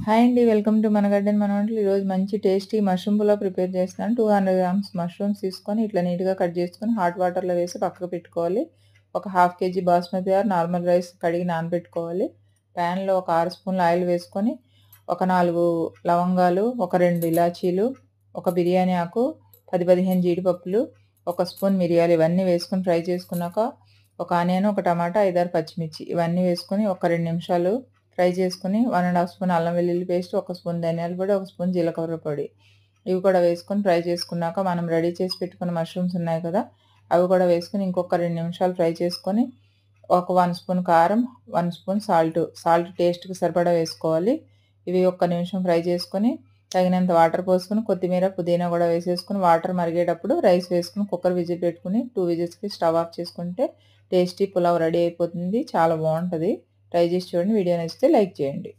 Hi అండి. Welcome to మన garden మన వంటలు. ఈరోజు మంచి టేస్టీ మష్రూమ్ పులావ్ ప్రిపేర్ చేస్తున్నాను. 200 గ్రామ్స్ మష్రూమ్స్ తీసుకొని ఇట్లా నీట్‌గా కట్ చేసుకొని హాట్ వాటర్‌లో వేసి పక్కకు పెట్టుకోవాలి. ఒక ½ KG basmati or normal rice కడిగి నానబెట్టుకోవాలి. ప్యాన్‌లో ఒక 6 స్పూన్ల ఆయిల్ వేసుకొని, ఒక 4 లవంగాలు, ఒక 2 ఇలాచీలు, ఒక బిర్యానీ ఆకు, 10, 15 జీడిపప్పులు, ఒక స్పూన్ మిరియాలు ఇవన్నీ వేసుకొని ఫ్రై చేసుకున్నాక, ఒక ఆనియన్, ఒక టమాటా, 5, 6 పచ్చిమిర్చి ఇవన్నీ వేసుకొని ఒక 2 నిమిషాలు ఫ్రై చేసుకొని 1 ½ స్పూన్ అల్లం వెల్లుల్లి పేస్ట్, ఒక స్పూన్ ధనియాల పొడి, ఒక స్పూన్ జీలకర్ర పొడి ఇవి కూడా వేసుకొని ఫ్రై చేసుకున్నాక మనం రెడీ చేసి పెట్టుకున్న మష్రూమ్స్ ఉన్నాయి కదా, అవి కూడా వేసుకొని ఇంకొక 2 నిమిషాలు ఫ్రై చేసుకొని ఒక 1 స్పూన్ కారం, 1 స్పూన్ సాల్ట్ టేస్ట్‌కి సరిపడా వేసుకోవాలి. ఇవి ఒక్క నిమిషం ఫ్రై చేసుకొని తగినంత వాటర్ పోసుకొని కొత్తిమీర, పుదీనా కూడా వేసేసుకొని వాటర్ మరిగేటప్పుడు రైస్ వేసుకొని కుక్కర్ విజిల్ పెట్టుకొని 2 విజిల్స్‌కి స్టవ్ ఆఫ్ చేసుకుంటే టేస్టీ పులావ్ రెడీ అయిపోతుంది. చాలా బావుంటది. ట్రై చేసి చూడండి. వీడియో నచ్చితే లైక్ చేయండి.